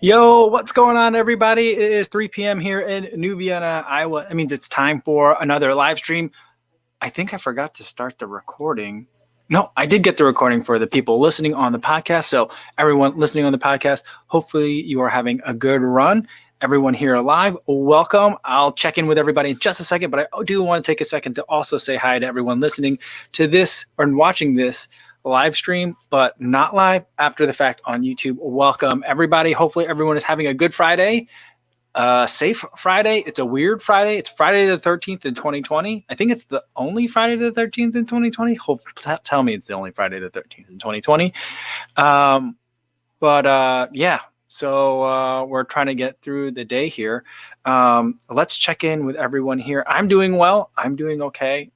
Yo, what's going on, everybody? It is 3 p.m. here in New Vienna, Iowa. That means it's time for another live stream. I think I forgot to start the recording. No, I did get the recording for the people listening on the podcast. So, everyone listening on the podcast, hopefully you are having a good run. Everyone here live, welcome. I'll check in with everybody in just a second, but I do want to take a second to also say hi to everyone listening to this or watching this live stream, but not live after the fact on YouTube. Welcome, everybody. Hopefully, everyone is having a good Friday. Safe Friday. It's a weird Friday. It's Friday the 13th in 2020. I think it's the only Friday the 13th in 2020. Tell me it's the only Friday the 13th in 2020. Yeah. So we're trying to get through the day here. Let's check in with everyone here. I'm doing well. I'm doing okay.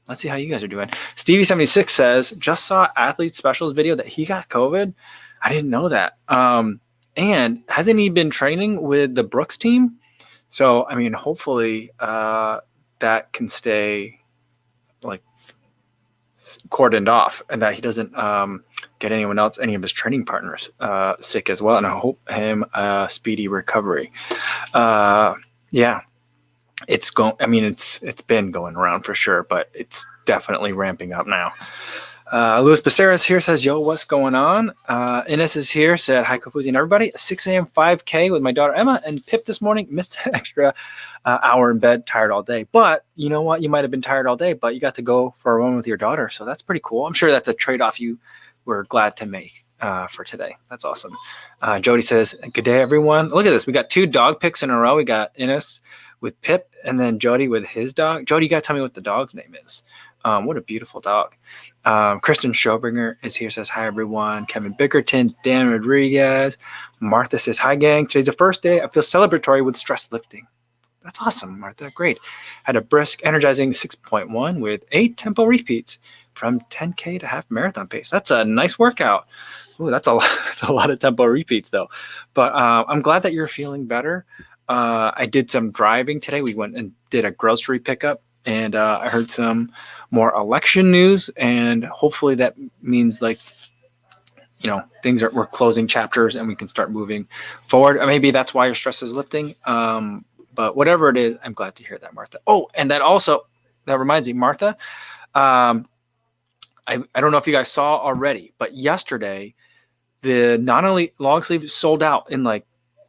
Let's see how you guys are doing. Stevie76 says, just saw Athlete Specials video that he got COVID. I didn't know that. And hasn't he been training with the Brooks team? So, I mean, hopefully that can stay like cordoned off and that he doesn't get anyone else, any of his training partners sick as well. And I hope him a speedy recovery. Yeah. It's been going around for sure, but it's definitely ramping up now. Luis Becerra's here, says, yo, what's going on? Ines is here, said, hi, Kofuzi and everybody. 6 a.m. 5K with my daughter Emma and Pip this morning. Missed an extra hour in bed, tired all day. But you know what? You might have been tired all day, but you got to go for a run with your daughter. So that's pretty cool. I'm sure that's a trade-off you were glad to make for today. That's awesome. Jody says, good day, everyone. Look at this. We got 2 dog pics in a row. We got Ines with Pip and then Jody with his dog. Jody, you got to tell me what the dog's name is. What a beautiful dog. Kristen Schobringer is here, says, hi, everyone. Kevin Bickerton, Dan Rodriguez. Martha says, hi, gang. Today's the first day. I feel celebratory with stress lifting. That's awesome, Martha. Great. Had a brisk, energizing 6.1 with 8 tempo repeats from 10K to half marathon pace. That's a nice workout. Ooh, that's a lot of tempo repeats, though. But I'm glad that you're feeling better. I did some driving today. We went and did a grocery pickup, and I heard some more election news, and hopefully that means we're closing chapters and we can start moving forward. Maybe that's why your stress is lifting. But whatever it is, I'm glad to hear that, Martha. Oh, and that reminds me, Martha, I don't know if you guys saw already, but yesterday the non-elite long sleeve sold out in like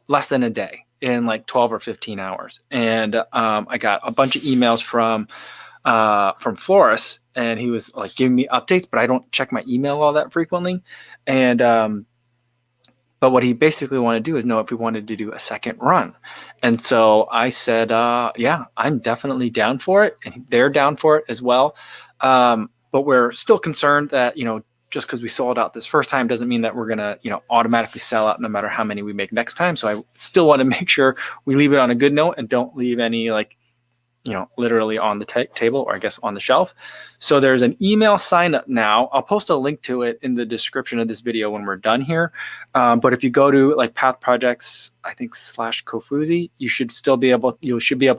less than a day. In like 12 or 15 hours. And I got a bunch of emails from Flores, and he was like giving me updates, but I don't check my email all that frequently. And but what he basically wanted to do is know if we wanted to do a second run. And so I said, yeah, I'm definitely down for it. And they're down for it as well. But we're still concerned that, just because we sold out this first time doesn't mean that we're going to, automatically sell out no matter how many we make next time. So I still want to make sure we leave it on a good note and don't leave any literally on the table, or I guess on the shelf. So there's an email sign up now. I'll post a link to it in the description of this video when we're done here. But if you go to like Path Projects, I think /Kofuzi, you should be able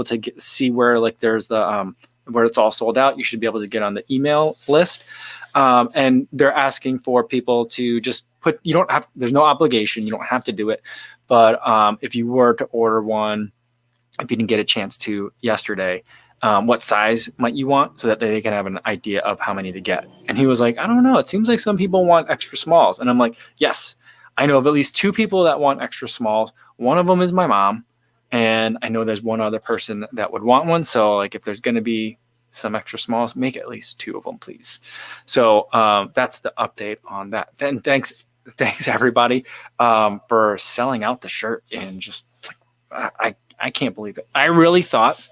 to see where like there's the, where it's all sold out. You should be able to get on the email list. And they're asking for people to just there's no obligation. You don't have to do it. But if you were to order one, if you didn't get a chance to yesterday, what size might you want so that they can have an idea of how many to get. And he was like, I don't know. It seems like some people want extra smalls. And I'm like, yes, I know of at least 2 people that want extra smalls. One of them is my mom. And I know there's one other person that would want one. So like if there's going to be some extra smalls, make at least 2 of them, please. So that's the update on that. Then thanks everybody for selling out the shirt. And just I can't believe it. I really thought,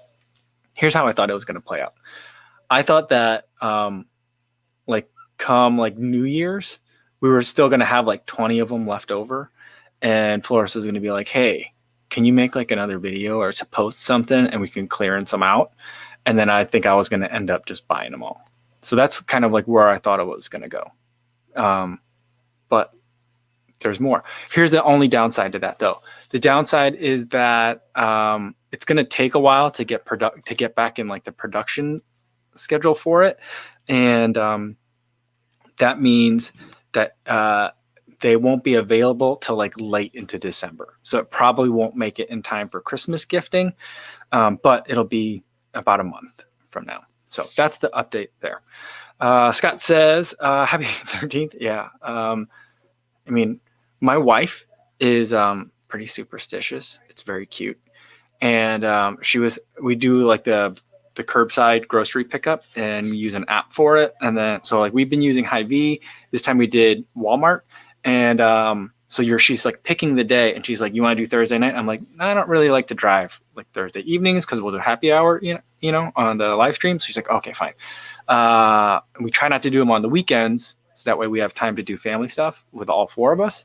here's how I thought it was going to play out. I thought that come New Year's, we were still going to have like 20 of them left over. And Flores was going to be like, hey, can you make like another video or to post something and we can clearance them out? And then I think I was going to end up just buying them all. So that's kind of like where I thought it was going to go. But there's more. Here's the only downside to that, though. The downside is that it's going to take a while to get back in like the production schedule for it. And that means that they won't be available till like late into December. So it probably won't make it in time for Christmas gifting, but it'll be about a month from now. So that's the update there. Scott says, happy 13th. Yeah. I mean, my wife is pretty superstitious. It's very cute. And we do like the curbside grocery pickup, and we use an app for it. And then, so like we've been using Hy-Vee. This time we did Walmart. And she's like picking the day, and she's like, you want to do Thursday night? I'm like, I don't really like to drive like Thursday evenings because we'll do happy hour, on the live stream. So she's like, okay, fine. We try not to do them on the weekends, so that way we have time to do family stuff with all four of us.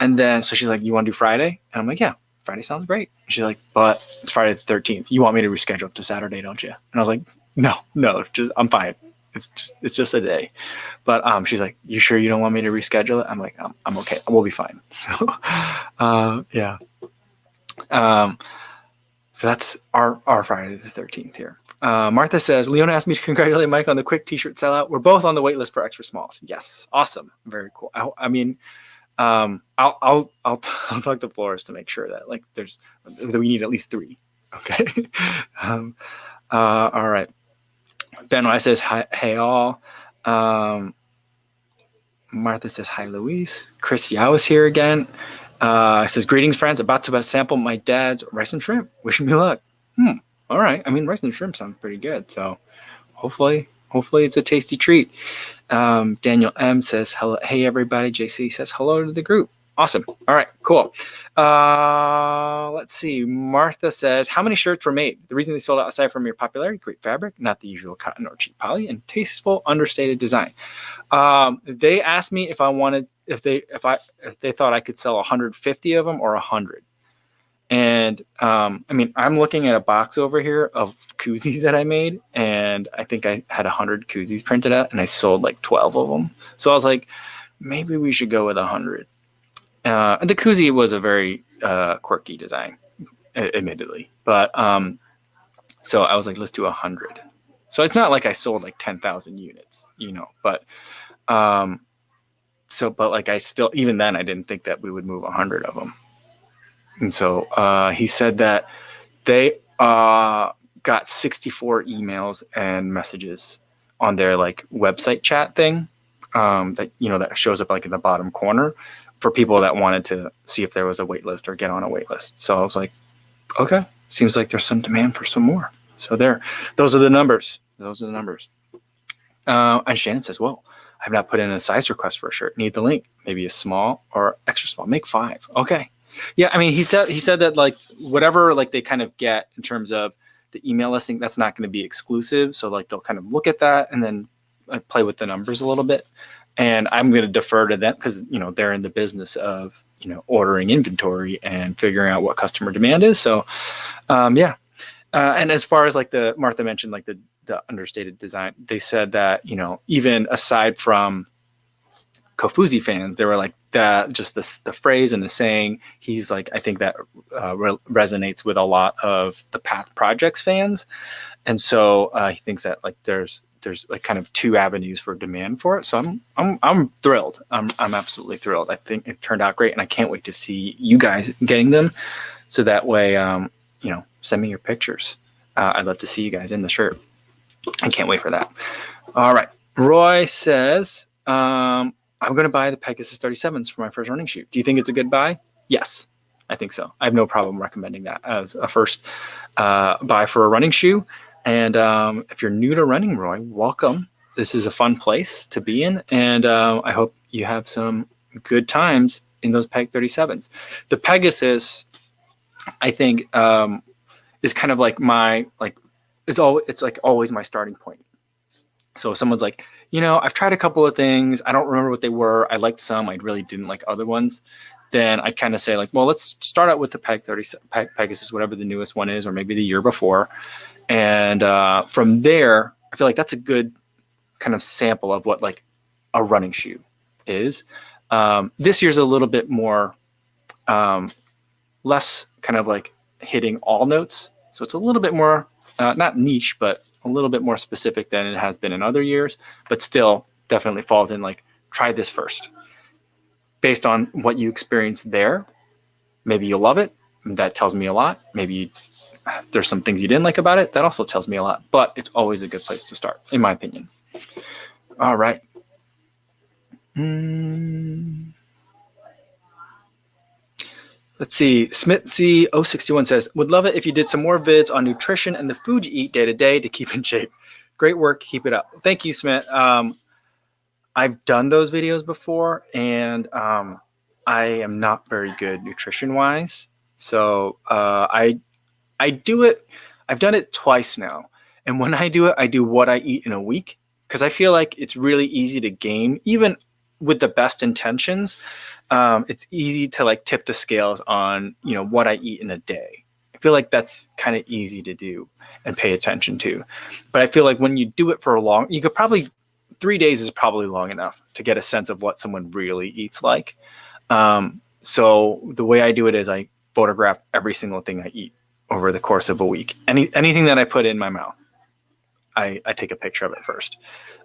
And then, so she's like, you want to do Friday? And I'm like, yeah, Friday sounds great. And she's like, but it's Friday the 13th. You want me to reschedule it to Saturday, don't you? And I was like, no, just I'm fine. It's just a day. But she's like, you sure you don't want me to reschedule it? I'm like, I'm okay. We'll be fine. So yeah. So that's our Friday the 13th here. Martha says, Leona asked me to congratulate Mike on the quick t-shirt sellout. We're both on the wait list for extra smalls. Yes. Awesome. Very cool. I mean, I'll talk to Flores to make sure that like that we need at least 3. Okay. All right. Benoit says, hi, hey all. Martha says, hi, Luis. Chris Yao is here again. Says, greetings, friends. About to sample my dad's rice and shrimp. Wishing me luck. All right. I mean, rice and shrimp sound pretty good. So hopefully it's a tasty treat. Daniel M says, hello. Hey, everybody. JC says, hello to the group. Awesome. All right, cool. Let's see. Martha says, how many shirts were made? The reason they sold out, aside from your popularity, great fabric, not the usual cotton or cheap poly, and tasteful, understated design. They asked me if they thought I could sell 150 of them or 100. And I mean, I'm looking at a box over here of koozies that I made, and I think I had 100 koozies printed out, and I sold like 12 of them. So I was like, maybe we should go with 100. And the koozie was a very quirky design, admittedly. But so I was like, let's do 100. So it's not like I sold like 10,000 units, but but like I still, even then, I didn't think that we would move 100 of them. And so he said that they got 64 emails and messages on their like website chat thing that shows up like in the bottom corner for people that wanted to see if there was a wait list or get on a wait list. So I was like, okay, seems like there's some demand for some more. So those are the numbers. And Shannon says, whoa, I've not put in a size request for a shirt. Need the link. Maybe a small or extra small. Make 5. Okay. Yeah, I mean, he said that like whatever like they kind of get in terms of the email listing, that's not going to be exclusive. So like they'll kind of look at that and then play with the numbers a little bit. And I'm going to defer to them because, they're in the business of, ordering inventory and figuring out what customer demand is. So, yeah. And as far as like Martha mentioned, like the understated design, they said that, even aside from Kofuzi fans, they were like the phrase and the saying, he's like, I think that resonates with a lot of the Path Projects fans. And so he thinks that like there's like kind of 2 avenues for demand for it. So I'm thrilled. I'm absolutely thrilled. I think it turned out great, and I can't wait to see you guys getting them. So that way, send me your pictures. I'd love to see you guys in the shirt. I can't wait for that. All right. Roy says, I'm going to buy the Pegasus 37s for my first running shoe. Do you think it's a good buy? Yes, I think so. I have no problem recommending that as a first buy for a running shoe. And if you're new to running, Roy, welcome. This is a fun place to be in. And I hope you have some good times in those Peg 37s. The Pegasus, I think, is kind of like it's like always my starting point. So if someone's like, I've tried a couple of things. I don't remember what they were. I liked some. I really didn't like other ones. Then I kind of say like, well, let's start out with the Pegasus, whatever the newest one is, or maybe the year before. And from there, I feel like that's a good kind of sample of what like a running shoe is. This year's a little bit more, less kind of like hitting all notes. So it's a little bit more, not niche, but a little bit more specific than it has been in other years, but still definitely falls in like, try this first. based on what you experience there. Maybe you'll love it. That tells me a lot. Maybe there's some things you didn't like about it. That also tells me a lot. But it's always a good place to start, in my opinion. All right. Let's see. Smitzy061 says, would love it if you did some more vids on nutrition and the food you eat day to day to keep in shape. Great work. Keep it up. Thank you, Smith. I've done those videos before, and I am not very good nutrition-wise. So I do it. I've done it twice now. And when I do it, I do what I eat in a week, because I feel like it's really easy to gain, even with the best intentions. It's easy to like tip the scales on, what I eat in a day. I feel like that's kind of easy to do and pay attention to. But I feel like when you do it for a long, you could probably 3 days is probably long enough to get a sense of what someone really eats like. So the way I do it is I photograph every single thing I eat over the course of a week. Anything that I put in my mouth, I take a picture of it first.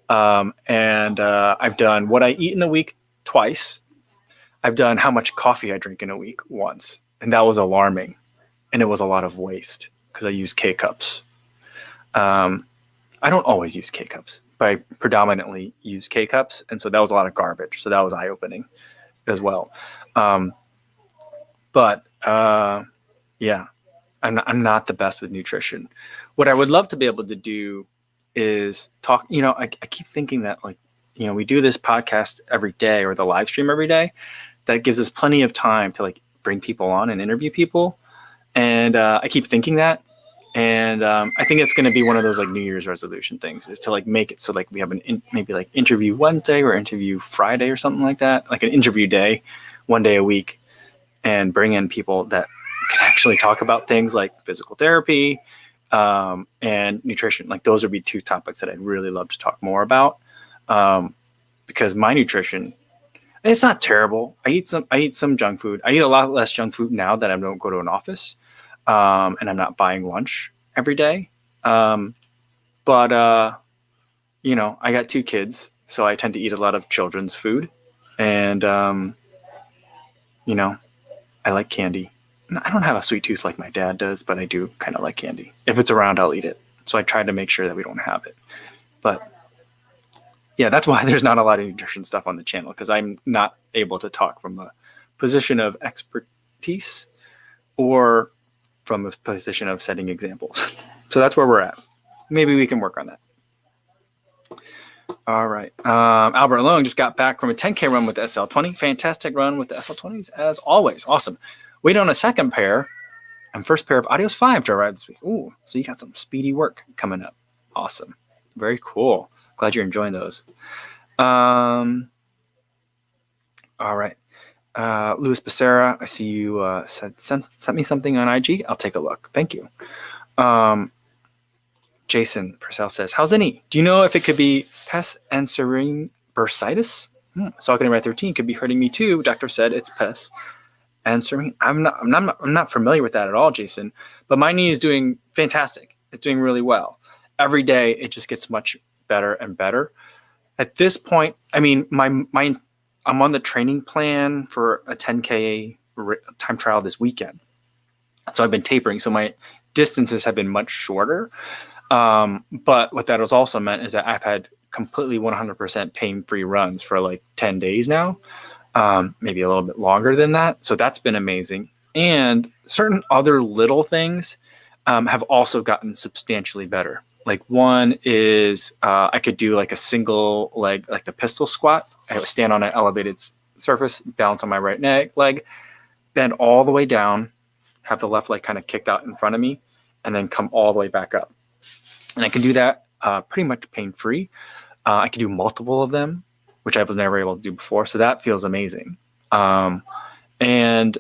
And I've done what I eat in a week twice. I've done how much coffee I drink in a week once. And that was alarming. And it was a lot of waste because I use K-cups. I don't always use K-cups, but I predominantly use K-cups. And so that was a lot of garbage. So that was eye-opening as well. Yeah, I'm not the best with nutrition. What I would love to be able to do is talk, I keep thinking that we do this podcast every day or the live stream every day. That gives us plenty of time to bring people on and interview people. And I keep thinking that. And I think it's going to be one of those New Year's resolution things, is to make it so we have maybe interview Wednesday or interview Friday or something like that, like an interview day, 1 day a week, and bring in people that can actually talk about things like physical therapy and nutrition. Those would be 2 topics that I'd really love to talk more about, because my nutrition, and it's not terrible. I eat some junk food. I eat a lot less junk food now that I don't go to an office, and I'm not buying lunch every day. I got 2 kids, so I tend to eat a lot of children's food, and I like candy. I don't have a sweet tooth like my dad does, but I do kind of like candy. If it's around, I'll eat it. So I try to make sure that we don't have it. But yeah, that's why there's not a lot of nutrition stuff on the channel, because I'm not able to talk from a position of expertise or from a position of setting examples. So that's where we're at. Maybe we can work on that. All right. Albert Long just got back from a 10K run with the SL20. Fantastic run with the SL20s as always. Awesome. Wait on a second pair and first pair of Adios 5 to arrive this week. Ooh, so you got some speedy work coming up. Awesome. Very cool. Glad you're enjoying those. All right. Luis Becerra, I see you sent me something on IG. I'll take a look. Thank you. Jason Purcell says, how's any? Do you know if it could be pes and serine bursitis? Saucony 13 could be hurting me too. Doctor said it's pes and serine. I'm not familiar with that at all, Jason. But my knee is doing fantastic. It's doing really well. Every day it just gets much better and better. At this point, I mean, I'm on the training plan for a 10K time trial this weekend. So I've been tapering. So my distances have been much shorter. But what that has also meant is that I've had completely 100% pain-free runs for 10 days now, maybe a little bit longer than that. So that's been amazing. And certain other little things have also gotten substantially better. One is I could do a single leg, like the pistol squat. I would stand on an elevated surface, balance on my right leg, bend all the way down, have the left leg kind of kicked out in front of me, and then come all the way back up. And I can do that pretty much pain-free. I can do multiple of them, which I was never able to do before. So that feels amazing. When I'm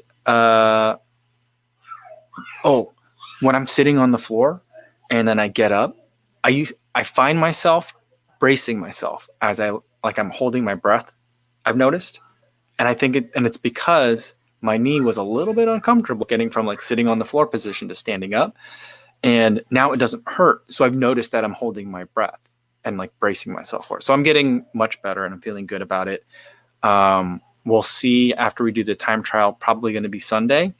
sitting on the floor and then I get up, I find myself bracing myself as I'm holding my breath, I've noticed. And I think it's because my knee was a little bit uncomfortable getting from sitting on the floor position to standing up. And now it doesn't hurt. So I've noticed that I'm holding my breath and bracing myself for it. So I'm getting much better and I'm feeling good about it. We'll see after we do the time trial, probably going to be Sunday.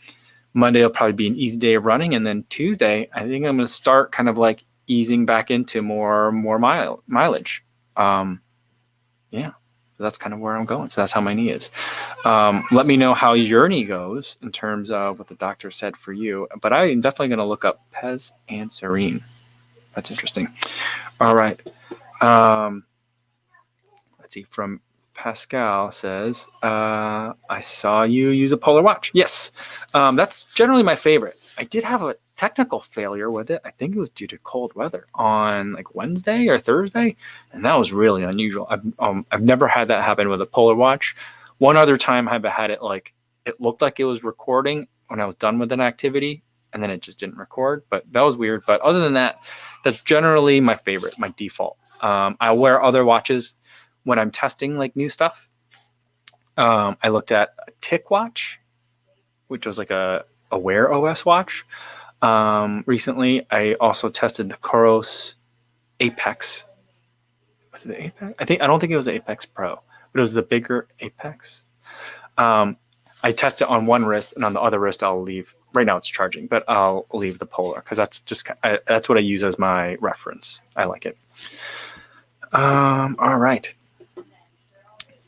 Monday will probably be an easy day of running. And then Tuesday, I think I'm going to start kind of like easing back into more mileage. Yeah. So that's kind of where I'm going. So that's how my knee is. Let me know how your knee goes in terms of what the doctor said for you. But I'm definitely going to look up Pez and Serene. That's interesting. All right. Let's see. From Pascal says, I saw you use a Polar Watch. Yes. That's generally my favorite. I did have a technical failure with it. I think it was due to cold weather on like Wednesday or Thursday, and that was really unusual. I've never had that happen with a Polar Watch. One other time I've had it like it looked like it was recording when I was done with an activity, and then it just didn't record. But that was weird. But other than that, that's generally my favorite, my default. I wear other watches when I'm testing like new stuff. I looked at a Tick watch, which was like a Wear OS watch. Recently, I also tested the Coros Apex. Was it the Apex? I don't think it was the Apex Pro, but it was the bigger Apex. I test it on one wrist, and on the other wrist, I'll leave. Right now, it's charging, but I'll leave the Polar because that's what I use as my reference. I like it. All right.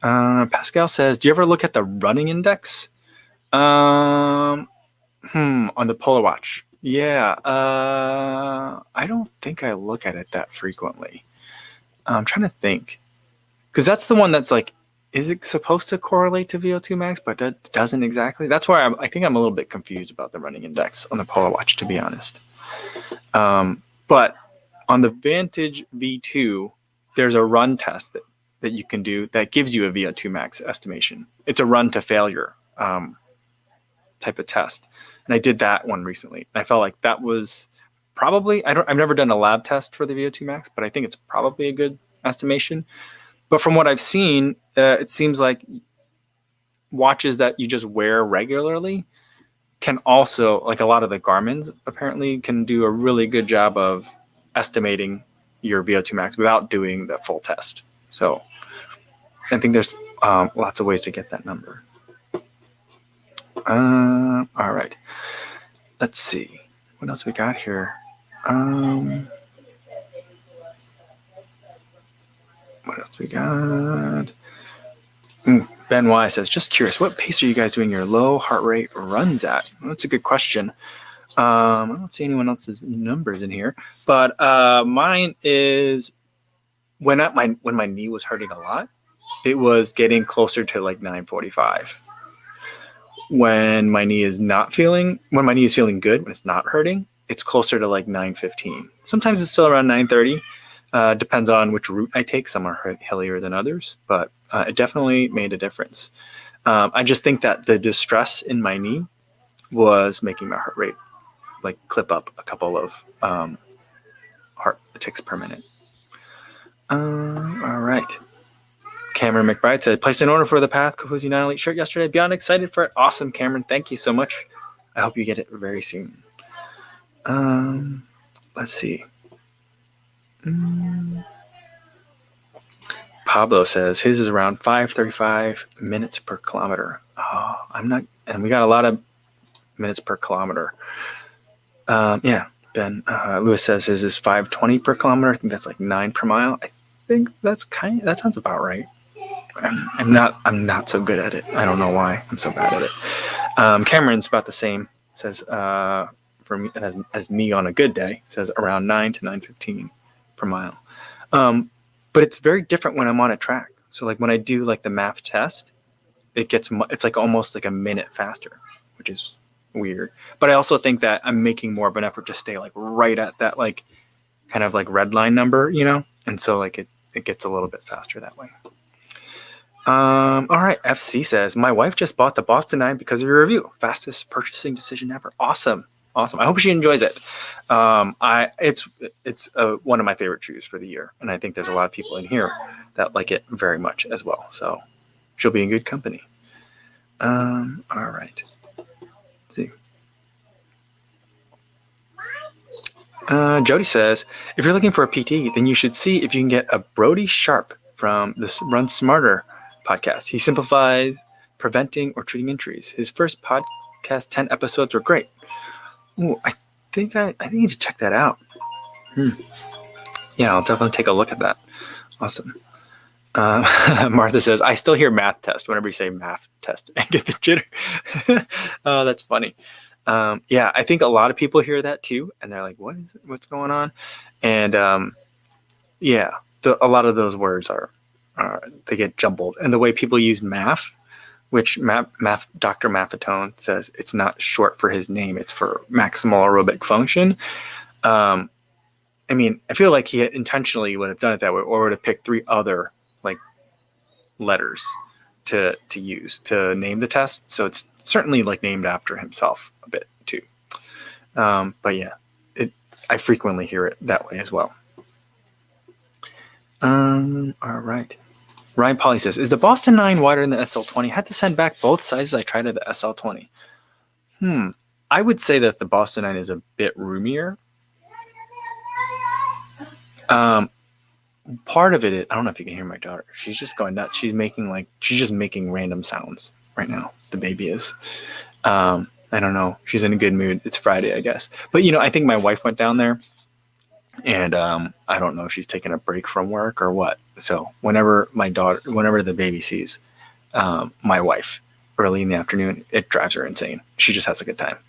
Pascal says, "Do you ever look at the running index?" On the Polar Watch. Yeah, I don't think I look at it that frequently. I'm trying to think, because that's the one that's like, is it supposed to correlate to VO2 max, but that doesn't exactly. That's why I think I'm a little bit confused about the running index on the Polar Watch, to be honest. But on the Vantage V2, there's a run test that you can do that gives you a VO2 max estimation. It's a run to failure type of test. And I did that one recently. I felt like that was probably, I've never done a lab test for the VO2 max, but I think it's probably a good estimation. But from what I've seen, it seems like watches that you just wear regularly can also, like a lot of the Garmin's apparently can do a really good job of estimating your VO2 max without doing the full test. So I think there's lots of ways to get that number. All right. Let's see. What else we got here? What else we got? Ben Y says, just curious, what pace are you guys doing your low heart rate runs at? Well, that's a good question. I don't see anyone else's numbers in here, but mine is when my knee was hurting a lot, it was getting closer to like 9:45. When my knee is feeling good, when it's not hurting, it's closer to like 9:15. Sometimes it's still around 9:30. Depends on which route I take. Some are hillier than others, but it definitely made a difference. I just think that the distress in my knee was making my heart rate like clip up a couple of heart ticks per minute. All right. Cameron McBride said, placed an order for the Path Kofuzi 9 Elite shirt yesterday. Beyond excited for it. Awesome, Cameron. Thank you so much. I hope you get it very soon. Let's see. Pablo says his is around 5:35 minutes per kilometer. Oh, I'm not, and we got a lot of minutes per kilometer. Yeah, Ben Lewis says his is 5:20 per kilometer. I think that's like 9 per mile. I think that sounds about right. I'm not so good at it. I don't know why I'm so bad at it. Cameron's about the same. Says for me as me on a good day, says around 9 to 9:15 per mile. But it's very different when I'm on a track. So like when I do like the MAF test, it's like almost like a minute faster, which is weird. But I also think that I'm making more of an effort to stay like right at that like kind of like red line number, and so like it gets a little bit faster that way. All right. FC says, my wife just bought the Boston 9 because of your review. Fastest purchasing decision ever. Awesome. I hope she enjoys it. It's one of my favorite shoes for the year. And I think there's a lot of people in here that like it very much as well. So she'll be in good company. All right. Let's see. Jody says, if you're looking for a PT, then you should see if you can get a Brody Sharp from the Run Smarter podcast. He simplifies preventing or treating injuries. His first podcast 10 episodes were great. Ooh, I think I need to check that out. Yeah, I'll definitely take a look at that. Awesome. Martha says, I still hear math test whenever you say math test and get the jitter. Oh, that's funny. Yeah, I think a lot of people hear that too, and they're like, what's going on? And yeah, a lot of those words are they get jumbled. And the way people use math, which Dr. Maffetone says it's not short for his name, it's for maximal aerobic function. I mean, I feel like he intentionally would have done it that way, or would have picked 3 other like letters to use to name the test. So it's certainly like named after himself a bit too. But yeah, I frequently hear it that way as well. All right. Ryan Polly says, is the Boston 9 wider than the SL20? I had to send back both sizes I tried at the SL20. I would say that the Boston 9 is a bit roomier. Part of it, I don't know if you can hear my daughter. She's just going nuts. She's just making random sounds right now. The baby is. I don't know. She's in a good mood. It's Friday, I guess. But, I think my wife went down there, and I don't know if she's taking a break from work or what. So whenever the baby sees my wife early in the afternoon, it drives her insane. She just has a good time.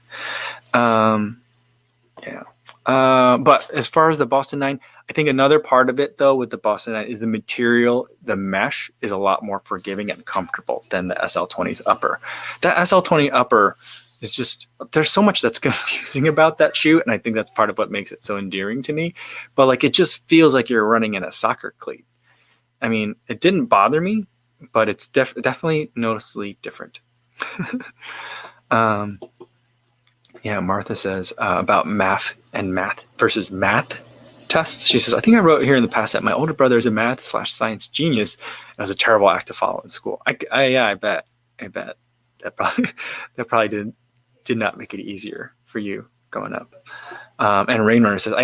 Yeah. But as far as the Boston 9, I think another part of it, though, with the Boston 9 is the material. The mesh is a lot more forgiving and comfortable than the SL20's upper. That SL20 upper is just, there's so much that's confusing about that shoe, and I think that's part of what makes it so endearing to me. But like, it just feels like you're running in a soccer cleat. I mean, it didn't bother me, but it's definitely noticeably different. Yeah, Martha says about math versus math tests. She says, I think I wrote here in the past that my older brother is a math/science genius. It was a terrible act to follow in school. I bet that probably did not make it easier for you growing up. And Rainrunner says, I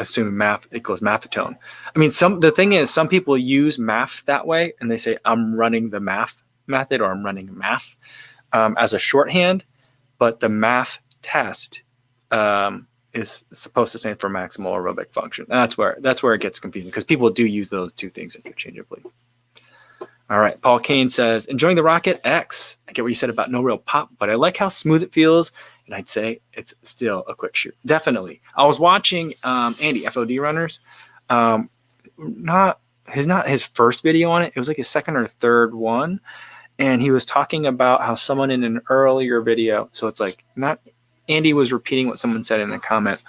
assume math equals maffetone. I mean, the thing is, some people use math that way, and they say, I'm running the math method, or I'm running math as a shorthand, but the math test is supposed to stand for maximal aerobic function. And that's where it gets confusing, because people do use those two things interchangeably. All right. Paul Kane says, enjoying the Rocket X. I get what you said about no real pop, but I like how smooth it feels. And I'd say it's still a quick shoe. Definitely. I was watching Andy, FOD Runners. Not his first video on it. It was like his second or third one. And he was talking about how someone in an earlier video, so it's like not Andy was repeating what someone said in a comment,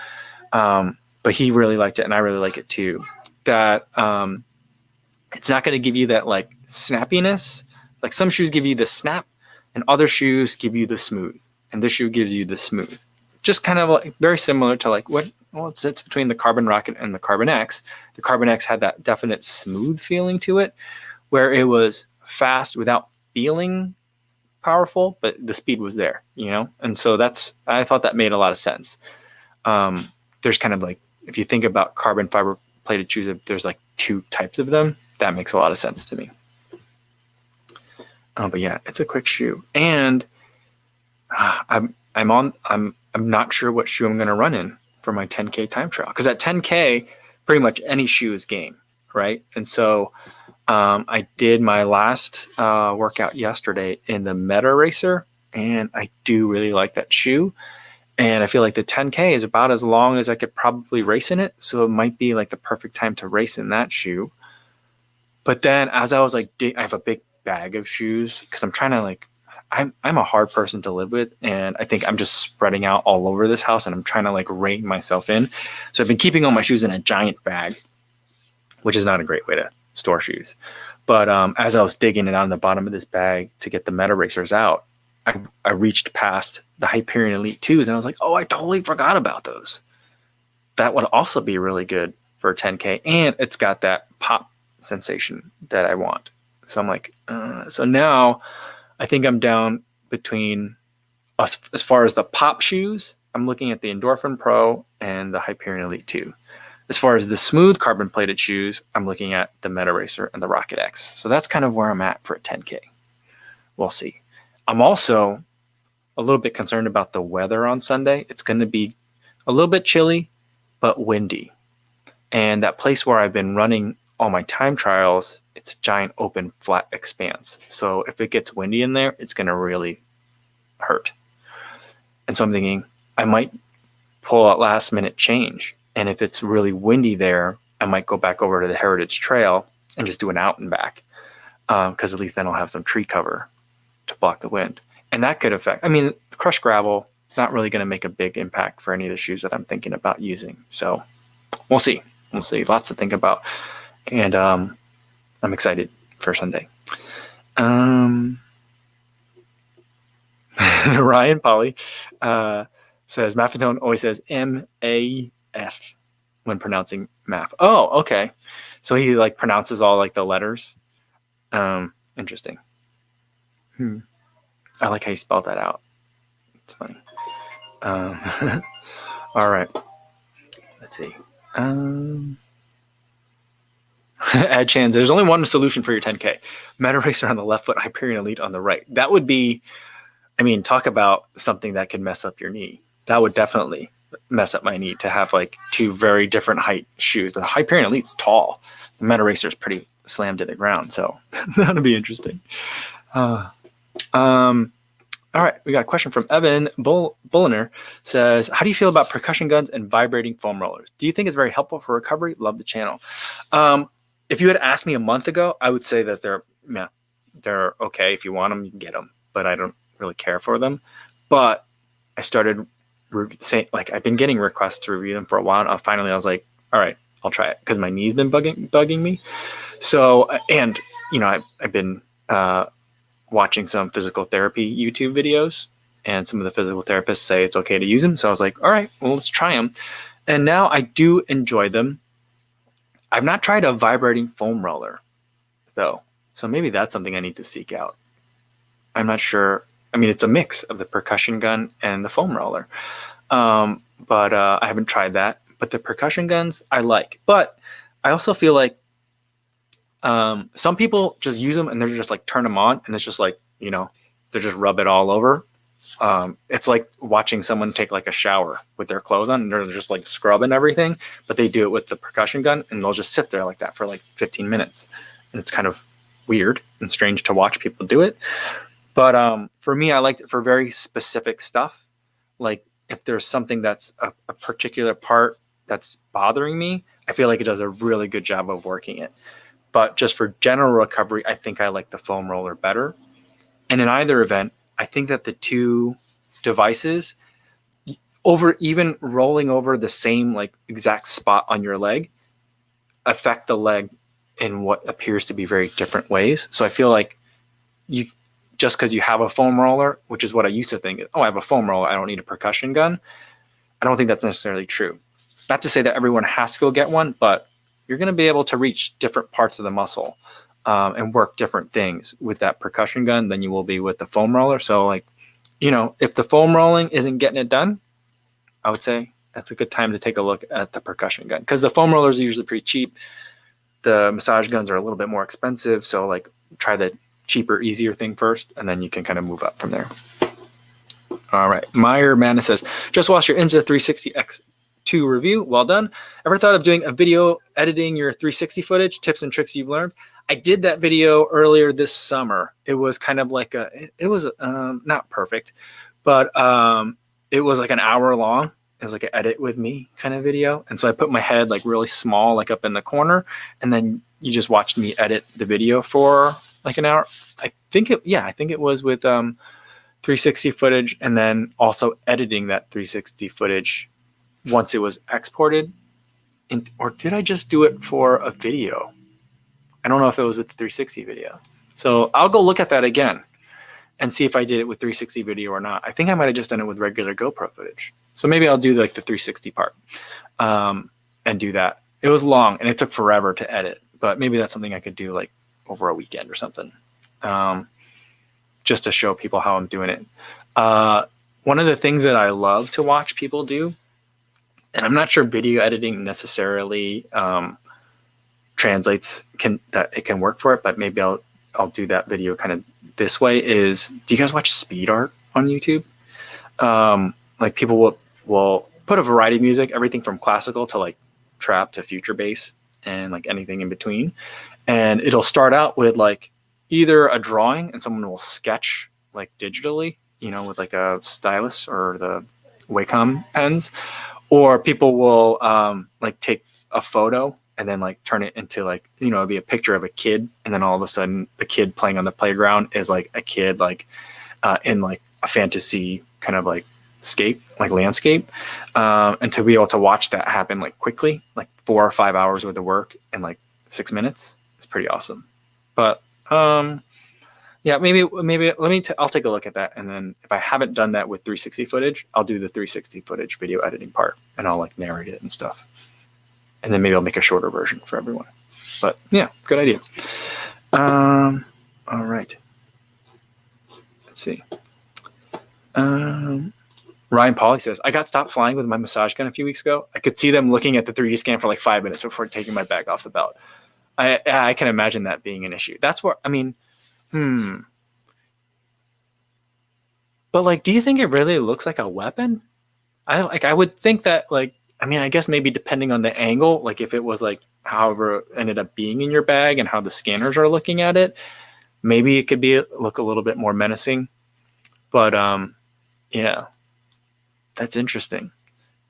but he really liked it, and I really like it too. That it's not going to give you that like snappiness. Like some shoes give you the snap, and other shoes give you the smooth, and this shoe gives you the smooth. Just kind of like very similar to like it's between the Carbon Rocket and the Carbon X. The Carbon X had that definite smooth feeling to it, where it was fast without feeling powerful, but the speed was there, and so I thought that made a lot of sense. There's kind of like, if you think about carbon fiber plated shoes, there's like 2 types of them. That makes a lot of sense to me. But yeah, it's a quick shoe, and I'm not sure what shoe I'm going to run in for my 10K time trial, because at 10K pretty much any shoe is game, right? And so I did my last workout yesterday in the Meta Racer, and I do really like that shoe. And I feel like the 10K is about as long as I could probably race in it. So it might be like the perfect time to race in that shoe. But then as I was like, I have a big bag of shoes, because I'm trying to like, I'm a hard person to live with. And I think I'm just spreading out all over this house, and I'm trying to like rein myself in. So I've been keeping all my shoes in a giant bag, which is not a great way to store shoes. But as I was digging it on the bottom of this bag to get the Meta Racers out, I reached past the Hyperion Elite 2s, and I was like, oh, I totally forgot about those. That would also be really good for a 10K, and it's got that pop sensation that I want. So I'm like, so now I think I'm down between, as far as the pop shoes, I'm looking at the Endorphin Pro and the Hyperion Elite 2. As far as the smooth carbon plated shoes, I'm looking at the Meta Racer and the Rocket X. So that's kind of where I'm at for a 10K. we'll see. I'm also a little bit concerned about the weather on Sunday. It's going to be a little bit chilly, but windy. And that place where I've been running all my time trials, it's a giant open flat expanse. So if it gets windy in there, it's going to really hurt. And so I'm thinking I might pull a last minute change. And if it's really windy there, I might go back over to the Heritage Trail and just do an out and back. Because at least then I'll have some tree cover to block the wind. And that could affect, I mean, crushed gravel, not really going to make a big impact for any of the shoes that I'm thinking about using. So we'll see. We'll see. Lots to think about. And I'm excited for Sunday. Ryan Polly says, Maffetone always says M-A-F when pronouncing math. Oh, okay. So he like pronounces all like the letters. Interesting. I like how you spelled that out. It's funny. All right. Let's see. Ad Chans, there's only one solution for your 10K. Meta racer on the left foot, Hyperion Elite on the right. That would be, I mean, talk about something that could mess up your knee. That would definitely mess up my knee to have like two very different height shoes. The Hyperion Elite's tall. The Meta racer is pretty slammed to the ground. So that would be interesting. All right, we got a question from Evan Bulliner. Says, how do you feel about percussion guns and vibrating foam rollers? Do you think it's very helpful for recovery? Love the channel. If you had asked me a month ago, I would say that they're okay. If you want them, you can get them, but I don't really care for them. But I started saying, like, I've been getting requests to review them for a while. And finally, I was like, all right, I'll try it because my knee's been bugging me. So, and you know, I've been watching some physical therapy YouTube videos, and some of the physical therapists say it's okay to use them. So I was like, all right, well, let's try them. And now I do enjoy them. I've not tried a vibrating foam roller though. So maybe that's something I need to seek out. I'm not sure. I mean, it's a mix of the percussion gun and the foam roller. But I haven't tried that. But the percussion guns I like. But I also feel like some people just use them and they're just like turn them on and it's just like, you know, they just rub it all over. It's like watching someone take like a shower with their clothes on and they're just like scrubbing everything, but they do it with the percussion gun and they'll just sit there like that for like 15 minutes. And it's kind of weird and strange to watch people do it. But for me, I liked it for very specific stuff. Like if there's something that's a particular part that's bothering me, I feel like it does a really good job of working it. But just for general recovery, I think I like the foam roller better. And in either event, I think that the two devices, even rolling over the same like exact spot on your leg, affect the leg in what appears to be very different ways. So I feel like you just because you have a foam roller, which is what I used to think, oh, I have a foam roller, I don't need a percussion gun. I don't think that's necessarily true. Not to say that everyone has to go get one, but you're going to be able to reach different parts of the muscle and work different things with that percussion gun than you will be with the foam roller. So like, you know, if the foam rolling isn't getting it done, I would say that's a good time to take a look at the percussion gun because the foam rollers are usually pretty cheap. The massage guns are a little bit more expensive. So like try the cheaper, easier thing first, and then you can kind of move up from there. All right. Meyer Manna says, just watched your Insta 360X2 review. Well done. Ever thought of doing a video editing your 360 footage, tips and tricks you've learned? I did that video earlier this summer. It was kind of like it was not perfect, but it was like an hour long. It was like an edit with me kind of video. And so I put my head like really small, like up in the corner. And then you just watched me edit the video for like an hour. I think it was with 360 footage and then also editing that 360 footage once it was exported. Or did I just do it for a video? I don't know if it was with the 360 video. So I'll go look at that again and see if I did it with 360 video or not. I think I might have just done it with regular GoPro footage. So maybe I'll do like the 360 part and do that. It was long and it took forever to edit, but maybe that's something I could do like over a weekend or something, just to show people how I'm doing it. One of the things that I love to watch people do, and I'm not sure video editing necessarily translates that it can work for it, but maybe I'll I'll do that video kind of this way is, do you guys watch speed art on YouTube? Like people will put a variety of music, everything from classical to like trap to future bass and like anything in between. And it'll start out with like either a drawing and someone will sketch like digitally, with like a stylus or the Wacom pens, or people will like take a photo and then like turn it into like, it'll be a picture of a kid. And then all of a sudden the kid playing on the playground is like a kid, like in like a fantasy kind of like landscape. And to be able to watch that happen like quickly, like 4 or 5 hours worth of work in like 6 minutes, it's pretty awesome. But yeah, maybe I'll take a look at that. And then if I haven't done that with 360 footage, I'll do the 360 footage video editing part and I'll like narrate it and stuff. And then maybe I'll make a shorter version for everyone. But yeah, good idea. All right. Let's see. Ryan Pauly says, I got stopped flying with my massage gun a few weeks ago. I could see them looking at the 3D scan for like 5 minutes before taking my bag off the belt. I can imagine that being an issue. That's what, I mean, But like, do you think it really looks like a weapon? I would think that like, I mean, I guess maybe depending on the angle, like if it was like however it ended up being in your bag and how the scanners are looking at it, maybe it could look a little bit more menacing. But yeah, that's interesting.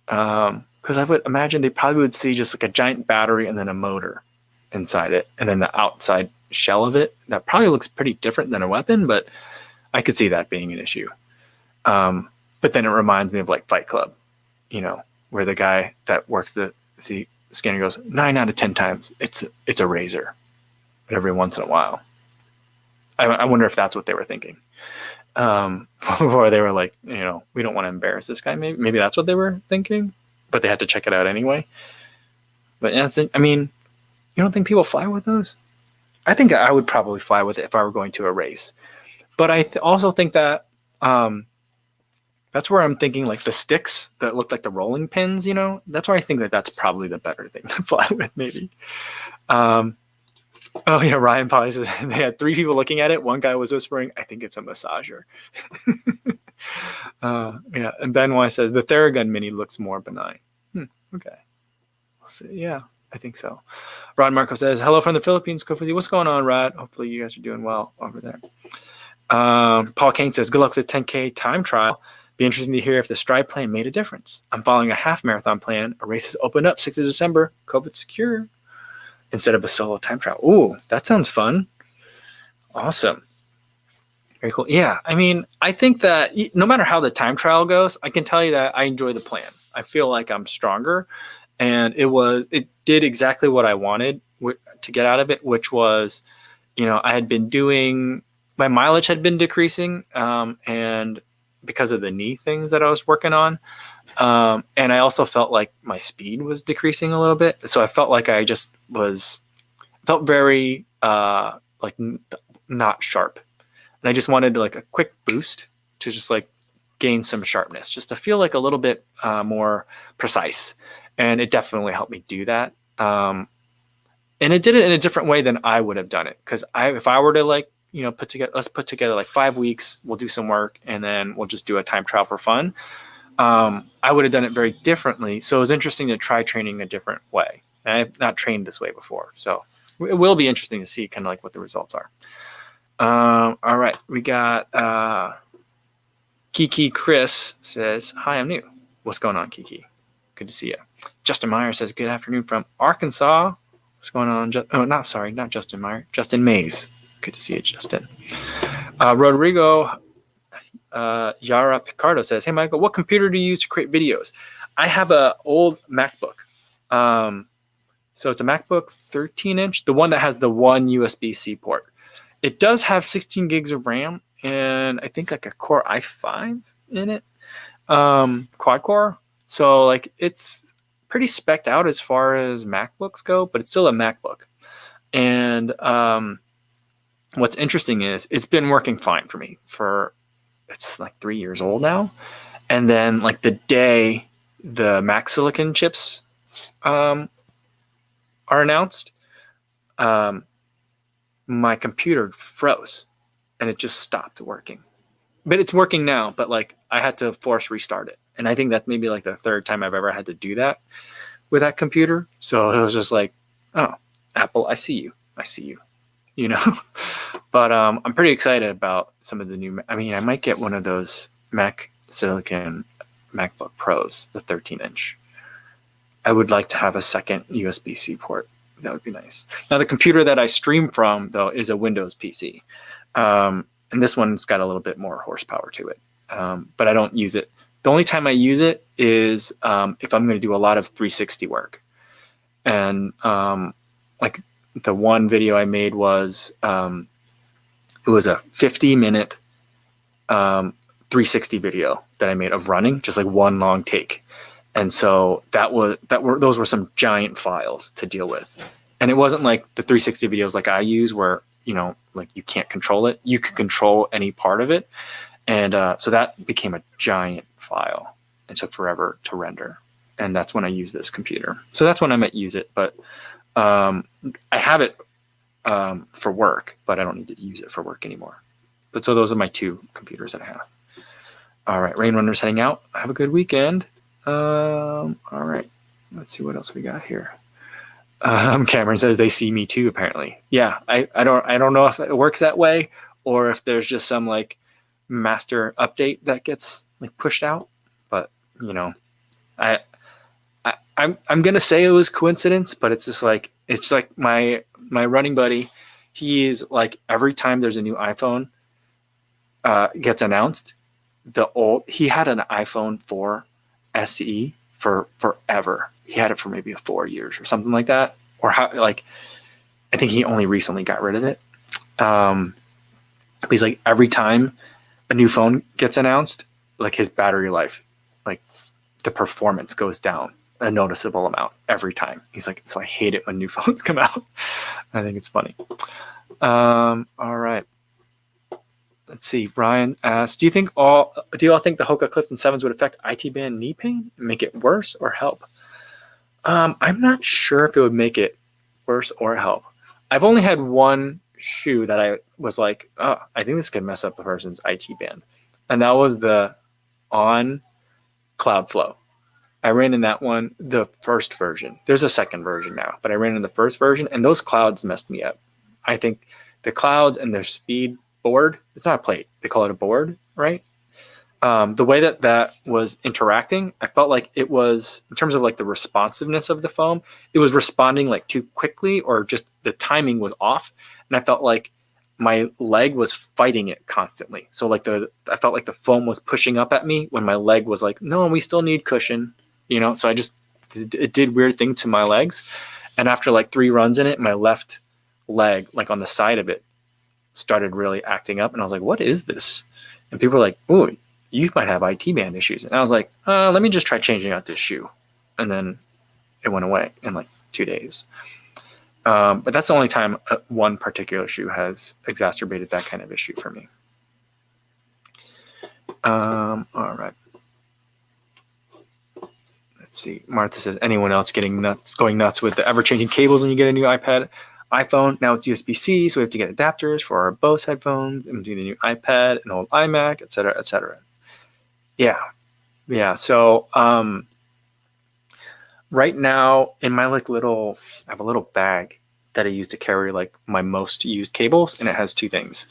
Because I would imagine they probably would see just like a giant battery and then a motor inside it, and then the outside shell of it. That probably looks pretty different than a weapon, but I could see that being an issue. But then it reminds me of like Fight Club, where the guy that works the scanner goes, 9 out of 10 times it's a razor, but every once in a while. I wonder if that's what they were thinking. Before they were like, we don't want to embarrass this guy. Maybe that's what they were thinking, but they had to check it out anyway. But yeah, I mean, you don't think people fly with those? I think I would probably fly with it if I were going to a race. But I also think that that's where I'm thinking like the sticks that look like the rolling pins, that's where I think that that's probably the better thing to fly with maybe. Oh yeah, Ryan Polly says they had 3 people looking at it. One guy was whispering, I think it's a massager. Yeah, and Ben Y says the Theragun Mini looks more benign. Okay. We'll see. Yeah, I think so. Rod Marco says, hello from the Philippines, Kofuzi. What's going on, Rod? Hopefully you guys are doing well over there. Paul Kane says, good luck with the 10K time trial. Be interesting to hear if the Stride plan made a difference. I'm following a half marathon plan. A race has opened up 6th of December. COVID secure. Instead of a solo time trial. Ooh, that sounds fun. Awesome. Very cool. Yeah, I mean, I think that no matter how the time trial goes, I can tell you that I enjoy the plan. I feel like I'm stronger, and it did exactly what I wanted to get out of it, which was, I had been doing, my mileage had been decreasing, and because of the knee things that I was working on. And I also felt like my speed was decreasing a little bit. So I felt like I just felt very like not sharp. And I just wanted like a quick boost to just like gain some sharpness, just to feel like a little bit more precise. And it definitely helped me do that. And it did it in a different way than I would have done it. Because if I were to like, let's put together like 5 weeks, we'll do some work, and then we'll just do a time trial for fun. I would have done it very differently. So it was interesting to try training a different way. And I've not trained this way before. So it will be interesting to see kind of like what the results are. All right. We got Kiki Chris says, hi, I'm new. What's going on, Kiki? Good to see you. Justin Meyer says, good afternoon from Arkansas. What's going on? Not Justin Meyer. Justin Mays. Good to see you, Justin. Rodrigo Yara Picardo says, hey, Michael, what computer do you use to create videos? I have an old MacBook. So it's a MacBook 13-inch, the one that has the one USB-C port. It does have 16 gigs of RAM and I think like a Core i5 in it, quad core. So like it's pretty specced out as far as MacBooks go, but it's still a MacBook. And what's interesting is it's been working fine for me it's like 3 years old now. And then like the day the Mac Silicon chips are announced, my computer froze and it just stopped working. But it's working now, but like I had to force restart it. And I think that's maybe like the third time I've ever had to do that with that computer. So it was just like, oh, Apple, I see you. I see you, you know. But I'm pretty excited about some of the new. I mean, I might get one of those Mac Silicon MacBook Pros, the 13-inch. I would like to have a second USB-C port. That would be nice. Now, the computer that I stream from, though, is a Windows PC. And this one's got a little bit more horsepower to it. But I don't use it. The only time I use it is if I'm going to do a lot of 360 work. And like the one video I made was, it was a 50-minute 360 video that I made of running, just like one long take. And so those were some giant files to deal with. And it wasn't like the 360 videos like I use where, you know, like you can't control it. You could control any part of it. And so that became a giant file and took forever to render. And that's when I use this computer. So that's when I might use it. But I have it for work, but I don't need to use it for work anymore. But so those are my two computers that I have. All right, Rain Runner's heading out. Have a good weekend. All right, let's see what else we got here. Cameron says they see me too, apparently. Yeah, I don't know if it works that way or if there's just some like master update that gets like pushed out. But you know, I'm gonna say it was coincidence, but it's just like my running buddy. He is like every time there's a new iPhone gets announced, he had an iPhone 4 SE for forever. He had it for maybe 4 years or something like that. Or how, like, I think he only recently got rid of it. He's like, every time a new phone gets announced, like his battery life, like the performance goes down a noticeable amount every time. He's like, so I hate it when new phones come out. I think it's funny. All right. Let's see. Ryan asks, do you all think the Hoka Clifton 7s would affect IT band knee pain and make it worse or help? I'm not sure if it would make it worse or help. I've only had one shoe that I was like, oh, I think this could mess up the person's IT band. And that was the On Cloudflow. I ran in that one, the first version. There's a second version now, but I ran in the first version and those clouds messed me up. I think the clouds and their speed board, it's not a plate, they call it a board, right? The way that was interacting, I felt like it was, in terms of like the responsiveness of the foam, it was responding like too quickly or just the timing was off. And I felt like my leg was fighting it constantly. So like I felt like the foam was pushing up at me when my leg was like, no, we still need cushion, you know? So it did weird thing to my legs. And after like 3 runs in it, my left leg, like on the side of it, started really acting up. And I was like, what is this? And people were like, oh, you might have IT band issues. And I was like, let me just try changing out this shoe. And then it went away in like 2 days. But that's the only time one particular shoe has exacerbated that kind of issue for me. All right. Let's see. Martha says, anyone else going nuts with the ever-changing cables when you get a new iPhone? Now it's USB-C, so we have to get adapters for our Bose headphones, in between the new iPad and old iMac, et cetera, et cetera. Yeah. So right now in my I have a little bag that I use to carry like my most used cables, and it has 2 things.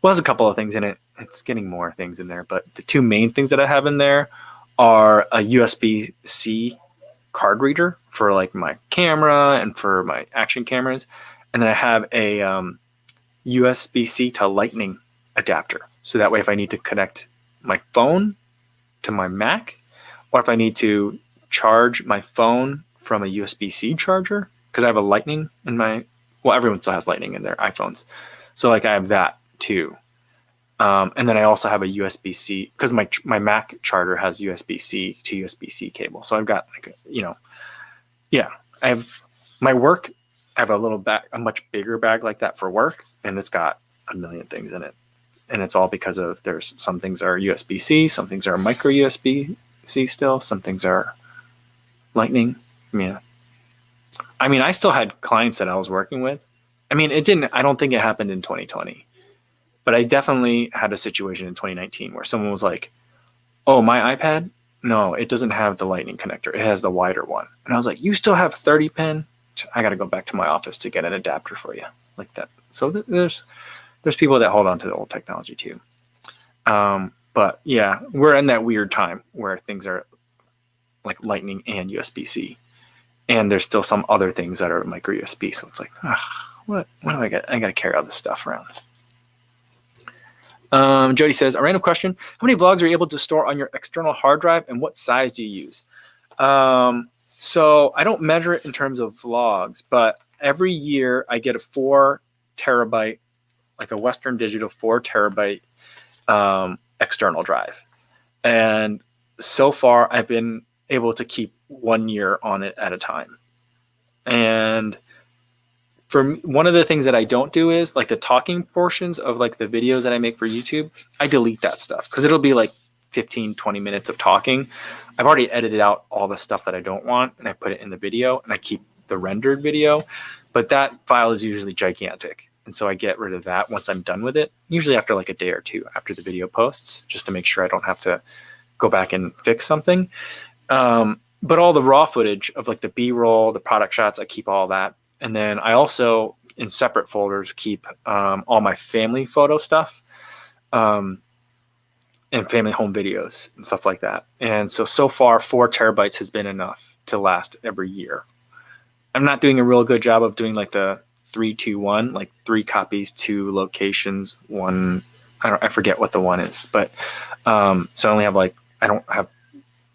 Well, there's a couple of things in it. It's getting more things in there, but the 2 main things that I have in there are a USB-C card reader for like my camera and for my action cameras, and then I have a USB-C to Lightning adapter. So that way, if I need to connect my phone to my Mac, or if I need to charge my phone from a USB-C charger, because I have a Lightning in everyone still has Lightning in their iPhones. So like I have that too. And then I also have a USB-C, because my Mac charger has USB-C to USB-C cable. So I've got like I have my work. I have a much bigger bag like that for work, and it's got a million things in it. And it's all because of there's some things are USB-C, some things are micro USB-C still, some things are Lightning. Yeah. I mean, I still had clients that I was working with I mean, I don't think it happened in 2020, but I definitely had a situation in 2019 where someone was like, oh, my iPad? No, it doesn't have the lightning connector. It has the wider one. And I was like, you still have a 30 pin? I got to go back to my office to get an adapter for you, like that. So there's people that hold on to the old technology too. But yeah, we're in that weird time where things are like lightning and USB-C. And there's still some other things that are micro USB. So it's like, what do I got? I got to carry all this stuff around. Jody says, a random question. How many vlogs are you able to store on your external hard drive and what size do you use? So I don't measure it in terms of vlogs, but every year I get a 4 terabyte, like a Western Digital 4 terabyte external drive. And so far I've been able to keep 1 year on it at a time. And for me, one of the things that I don't do is like the talking portions of like the videos that I make for YouTube, I delete that stuff because it'll be like 15, 20 minutes of talking. I've already edited out all the stuff that I don't want and I put it in the video and I keep the rendered video, but that file is usually gigantic. And so I get rid of that once I'm done with it, usually after like a day or two after the video posts, just to make sure I don't have to go back and fix something. But all the raw footage of like the B-roll, the product shots, I keep all that. And then I also, in separate folders, keep all my family photo stuff and family home videos and stuff like that. And so far, 4 terabytes has been enough to last every year. I'm not doing a real good job of doing like the 3-2-1, like 3 copies, 2 locations, 1. I forget what the one is, but so I only have like, I don't have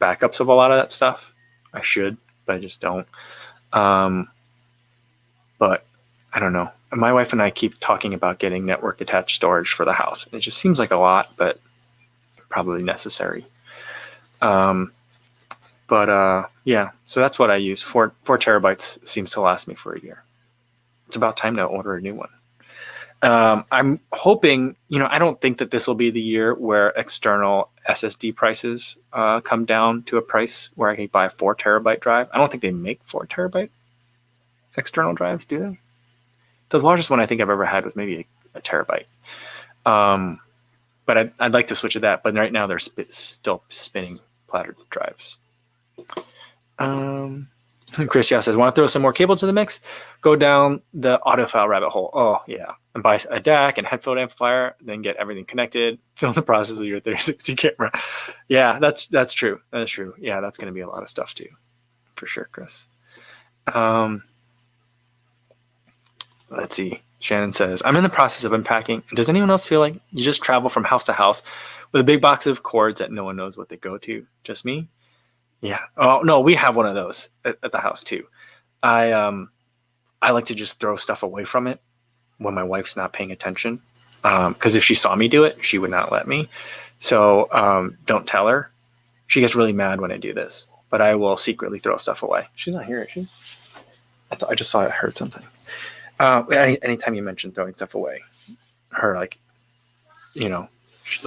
backups of a lot of that stuff. I should, but I just don't. But I don't know. My wife and I keep talking about getting network attached storage for the house. It just seems like a lot, but probably necessary. Yeah, so that's what I use. 4 terabytes seems to last me for a year. It's about time to order a new one. I'm hoping, I don't think that this will be the year where external SSD prices come down to a price where I can buy a 4 terabyte drive. I don't think they make 4 terabyte external drives, do they? The largest one I think I've ever had was maybe a terabyte. But I'd like to switch to that. But right now they're still spinning platter drives. Chris Yao says, want to throw some more cables to the mix? Go down the audiophile rabbit hole. Oh, yeah. And buy a DAC and headphone amplifier, then get everything connected, film the process with your 360 camera. Yeah, that's true. That's true. Yeah, that's going to be a lot of stuff too. For sure, Chris. Let's see. Shannon says, I'm in the process of unpacking. Does anyone else feel like you just travel from house to house with a big box of cords that no one knows what they go to? Just me? Yeah. Oh, no, we have one of those at the house too. I like to just throw stuff away from it when my wife's not paying attention. Because if she saw me do it, she would not let me. So don't tell her. She gets really mad when I do this. But I will secretly throw stuff away. She's not here, is she? I just saw I heard something. Anytime you mention throwing stuff away, her like the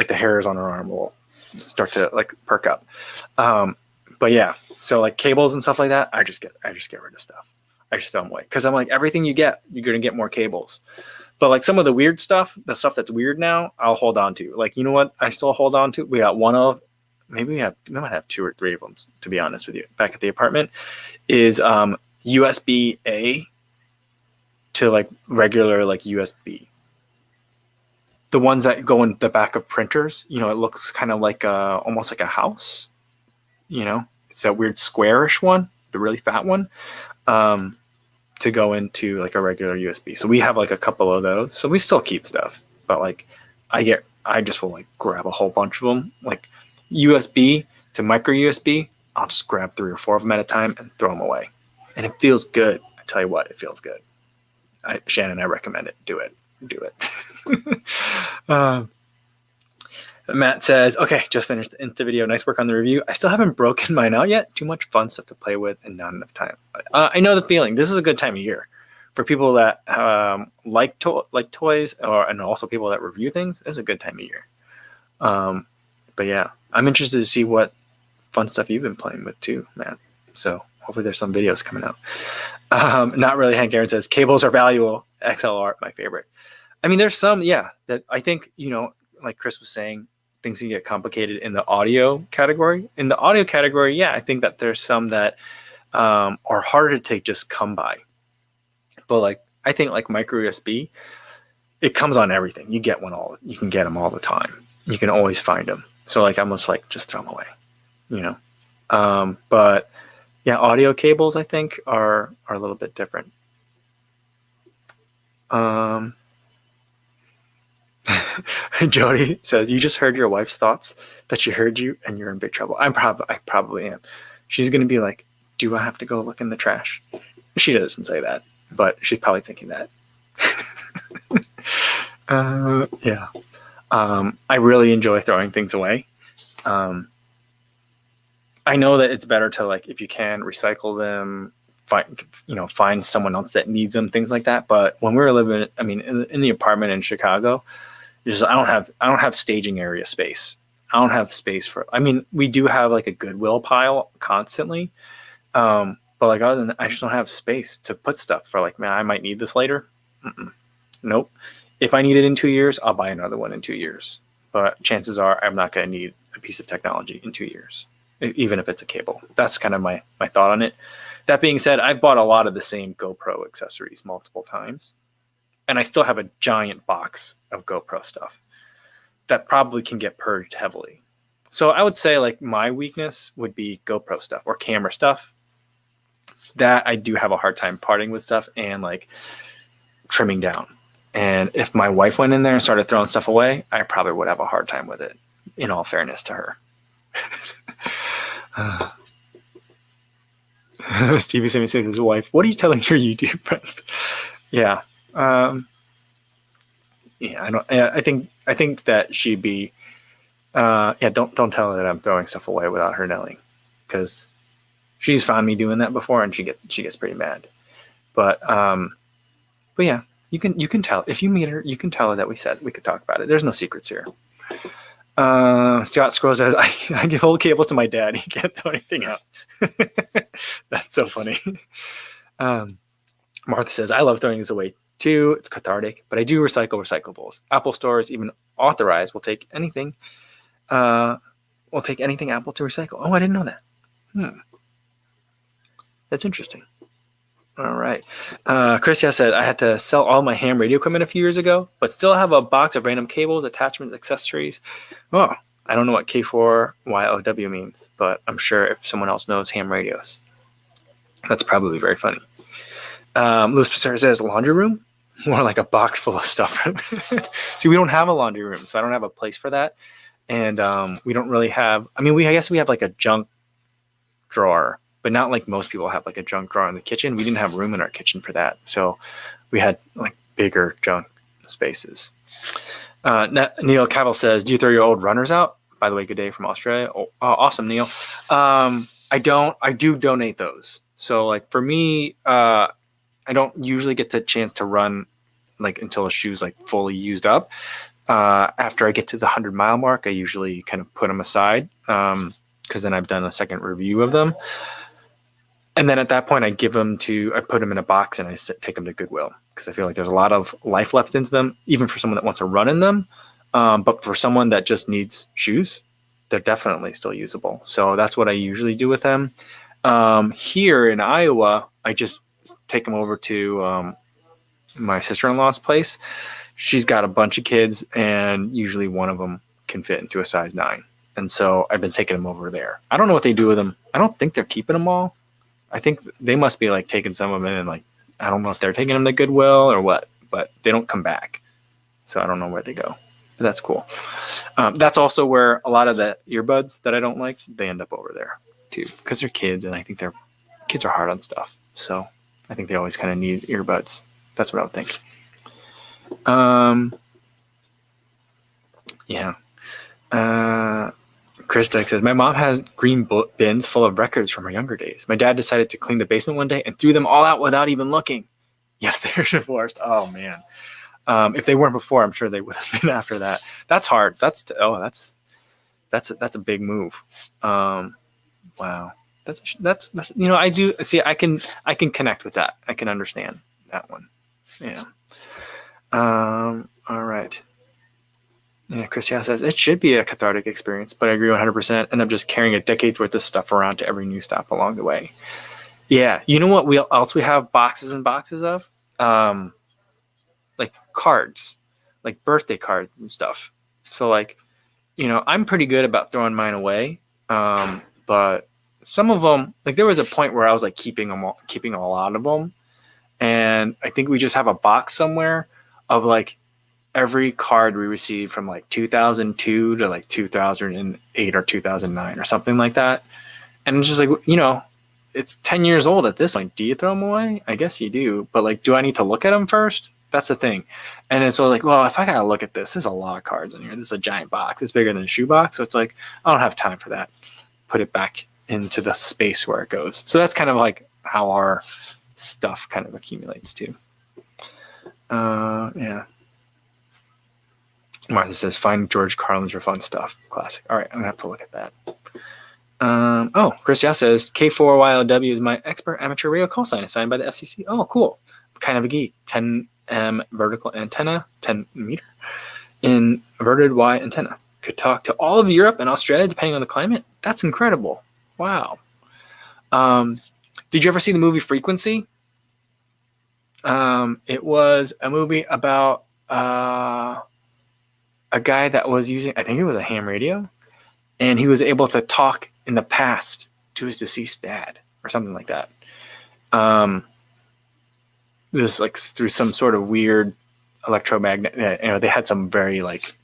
hairs on her arm will start to like perk up. But yeah, so like cables and stuff like that, I just get rid of stuff. I just throw them away because I'm like, everything you get, you're gonna get more cables. But like some of the weird stuff, the stuff that's weird now, I'll hold on to. Like, you know what? I still hold on to. We got one of, we might have 2 or 3 of them. To be honest with you, back at the apartment, is USB A to like regular like USB. The ones that go in the back of printers, it looks kind of like almost like a house. It's that weird squarish one, the really fat one, to go into like a regular USB. So we have like a couple of those. So we still keep stuff, but like I just will like grab a whole bunch of them, like USB to micro USB. I'll just grab 3 or 4 of them at a time and throw them away. And it feels good. I tell you what, it feels good. Shannon, I recommend it. Do it. Matt says, okay, just finished the Insta video. Nice work on the review. I still haven't broken mine out yet. Too much fun stuff to play with and not enough time. I know the feeling. This is a good time of year for people that like toys and also people that review things. This is a good time of year. But yeah, I'm interested to see what fun stuff you've been playing with too, Matt. So Hopefully there's some videos coming out. Not really. Hank Aaron says cables are valuable. XLR, my favorite. I mean, there's some, yeah, that I think, like Chris was saying, things can get complicated in the audio category. In the audio category, yeah, I think that there's some that are harder to just come by. But like, I think like micro USB, it comes on everything. You get one you can get them all the time. You can always find them. So like, almost like just throw them away, but yeah, audio cables I think are a little bit different. Jody says, you just heard your wife's thoughts that she heard you and you're in big trouble. I probably am. She's going to be like, do I have to go look in the trash? She doesn't say that, but she's probably thinking that. Yeah. I really enjoy throwing things away. I know that it's better to, like, if you can, recycle them, find someone else that needs them, things like that. But when we were living, I mean, in the apartment in Chicago, I don't have staging area space. I don't have space for, I mean, we do have like a Goodwill pile constantly. But like, other than that, I just don't have space to put stuff for, like, man, I might need this later. Nope. If I need it in 2 years, I'll buy another one in 2 years. But chances are I'm not going to need a piece of technology in 2 years, even if it's a cable. That's kind of my thought on it. That being said, I've bought a lot of the same GoPro accessories multiple times. And I still have a giant box of GoPro stuff that probably can get purged heavily. So I would say, like, my weakness would be GoPro stuff or camera stuff. That I do have a hard time parting with stuff and, like, trimming down. And if my wife went in there and started throwing stuff away, I probably would have a hard time with it, in all fairness to her. Stevie Sammy says his wife, what are you telling your YouTube friends? Yeah. I think that she'd be, don't tell her that I'm throwing stuff away without her knowing, because she's found me doing that before and she gets pretty mad. But yeah, you can tell, if you meet her, you can tell her that we could talk about it. There's no secrets here. Scott Scrolls says, I give old cables to my dad. He can't throw anything out. That's so funny. Martha says, I love throwing these away too. It's cathartic, but I do recycle recyclables. Apple stores, even authorized, will take anything Apple to recycle. Oh, I didn't know that. That's interesting. All right. Christia said, I had to sell all my ham radio equipment a few years ago, but still have a box of random cables, attachments, accessories. Oh, I don't know what K4YOW means, but I'm sure if someone else knows ham radios, that's probably very funny. Louis Pissarro says, laundry room? More like a box full of stuff. See, we don't have a laundry room, so I don't have a place for that. And we don't really have, I guess we have like a junk drawer, but not like most people have like a junk drawer in the kitchen. We didn't have room in our kitchen for that. So we had like bigger junk spaces. Neil Cavill says, do you throw your old runners out? By the way, good day from Australia. Oh, awesome, Neil. I do donate those. So like for me, I don't usually get the chance to run like until a shoe's like fully used up. After I get to the 100-mile mark, I usually kind of put them aside because then I've done a second review of them. And then at that point, I put them in a box and I take them to Goodwill because I feel like there's a lot of life left into them, even for someone that wants to run in them. But for someone that just needs shoes, they're definitely still usable. So that's what I usually do with them. Here in Iowa, I just take them over to my sister-in-law's place. She's got a bunch of kids, and usually one of them can fit into a size 9. And so I've been taking them over there. I don't know what they do with them. I don't think they're keeping them all. I think they must be like taking some of them in and like, I don't know if they're taking them to Goodwill or what, but they don't come back. So I don't know where they go, but that's cool. That's also where a lot of the earbuds that I don't like, they end up over there too, because they're kids, and I think kids are hard on stuff. So I think they always kind of need earbuds. That's what I would think. Yeah. Chris Deck says, my mom has green bins full of records from her younger days. My dad decided to clean the basement one day and threw them all out without even looking. Yes, they're divorced. Oh man. If they weren't before, I'm sure they would have been after that. That's hard. That's a big move. Wow. That's I do see. I can connect with that. I can understand that one. Yeah. All right. Yeah, Christian says it should be a cathartic experience, but I agree 100%. And I'm just carrying a decade's worth of stuff around to every new stop along the way. Yeah, you know what else we have boxes and boxes of? Like cards, like birthday cards and stuff. So like, I'm pretty good about throwing mine away. But some of them, like there was a point where I was like keeping a lot of them, and I think we just have a box somewhere of like every card we received from like 2002 to like 2008 or 2009 or something like that. And it's just like, it's 10 years old at this point. Do you throw them away? I guess you do. But like, do I need to look at them first? That's the thing. And it's so like, well, if I got to look at this, there's a lot of cards in here. This is a giant box. It's bigger than a shoebox. So it's like, I don't have time for that. Put it back into the space where it goes. So that's kind of like how our stuff kind of accumulates too. Yeah. Martha says, find George Carlin's for fun stuff. Classic. All right, I'm gonna have to look at that. Chris Yao says, K4YLW is my expert amateur radio call sign assigned by the FCC. Oh, cool. Kind of a geek. 10M vertical antenna, 10 meter inverted Y antenna. Could talk to all of Europe and Australia depending on the climate. That's incredible. Wow. Did you ever see the movie Frequency? It was a movie about a guy that was using, I think it was a ham radio, and he was able to talk in the past to his deceased dad or something like that. It was like through some sort of weird electromagnet. They had some very like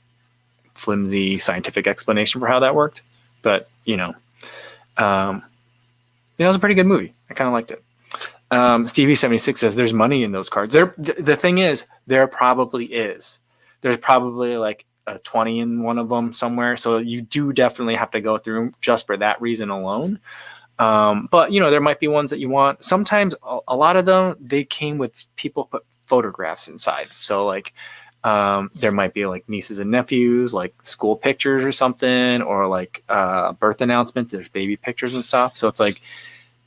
flimsy scientific explanation for how that worked, but it was a pretty good movie. I kind of liked it. Stevie76 says there's money in those cards. The thing is, there probably is. There's probably like a 20 in one of them somewhere. So you do definitely have to go through just for that reason alone. But there might be ones that you want. Sometimes a lot of them, they came with people put photographs inside. So like, there might be like nieces and nephews, like school pictures or something, or like, birth announcements. There's baby pictures and stuff. So it's like,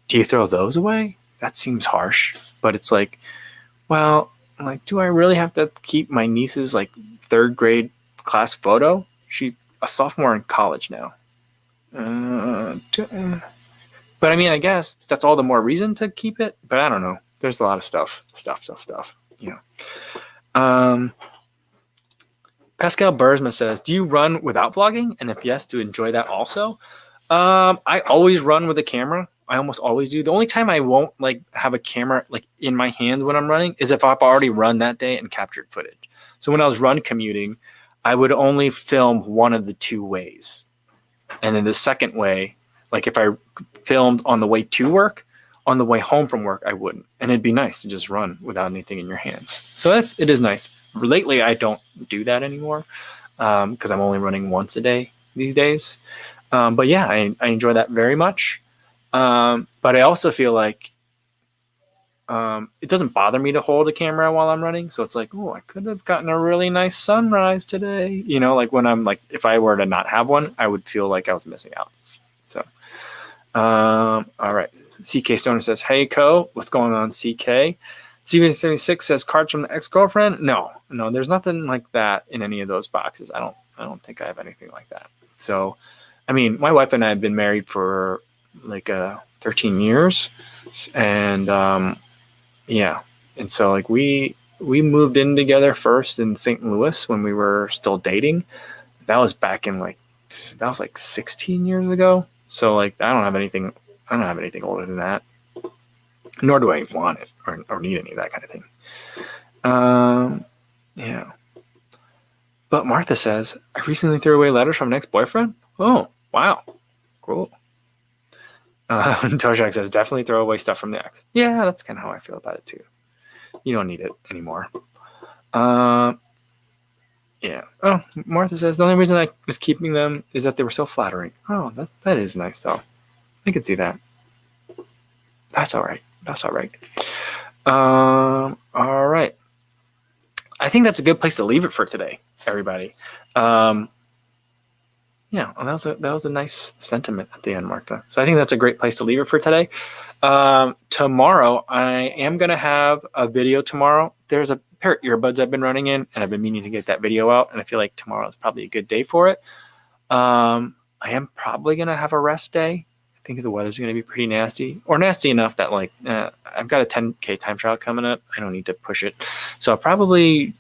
do you throw those away? That seems harsh, but it's like, well, like, do I really have to keep my niece's like third grade class photo? She's a sophomore in college now. But I mean, I guess that's all the more reason to keep it. But I don't know. There's a lot of stuff. Pascal Bursma says, do you run without vlogging? And if yes, do you enjoy that also? I always run with a camera. I almost always do. The only time I won't like have a camera like in my hand when I'm running is if I've already run that day and captured footage. So when I was run commuting, I would only film one of the two ways. And then the second way, like if I filmed on the way to work, on the way home from work, I wouldn't. And it'd be nice to just run without anything in your hands. So it is nice. Lately, I don't do that anymore because I'm only running once a day these days. But yeah, I enjoy that very much. But I also feel like it doesn't bother me to hold a camera while I'm running. So it's like, oh, I could have gotten a really nice sunrise today. Like when I'm like, if I were to not have one, I would feel like I was missing out. So, all right. CK Stoner says, hey, Co, what's going on, CK? Steven36 says, cards from the ex-girlfriend? No, there's nothing like that in any of those boxes. I don't think I have anything like that. So, I mean, my wife and I have been married for like 13 years. And yeah. And so like we moved in together first in St. Louis when we were still dating. That was back in like 16 years ago. So like I don't have anything older than that. Nor do I want it or need any of that kind of thing. Yeah. But Martha says, I recently threw away letters from an ex-boyfriend. Oh, wow. Cool. Toshak says, definitely throw away stuff from the ex. Yeah, that's kind of how I feel about it too. You don't need it anymore. Yeah. Oh, Martha says, the only reason I was keeping them is that they were so flattering. Oh, that is nice though. I can see that. That's all right. All right. I think that's a good place to leave it for today, everybody. Yeah, Yeah, well, that was a nice sentiment at the end, Martha. So I think that's a great place to leave it for today. Tomorrow, I am going to have a video tomorrow. There's a pair of earbuds I've been running in, and I've been meaning to get that video out, and I feel like tomorrow is probably a good day for it. I am probably going to have a rest day. I think the weather's going to be pretty nasty, or nasty enough that like I've got a 10K time trial coming up. I don't need to push it. So I'll probably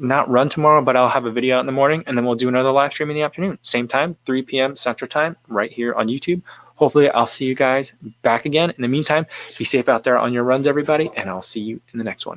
not run tomorrow, but I'll have a video out in the morning, and then we'll do another live stream in the afternoon. Same time, 3 p.m. Central Time, right here on YouTube. Hopefully, I'll see you guys back again. In the meantime, be safe out there on your runs, everybody, and I'll see you in the next one.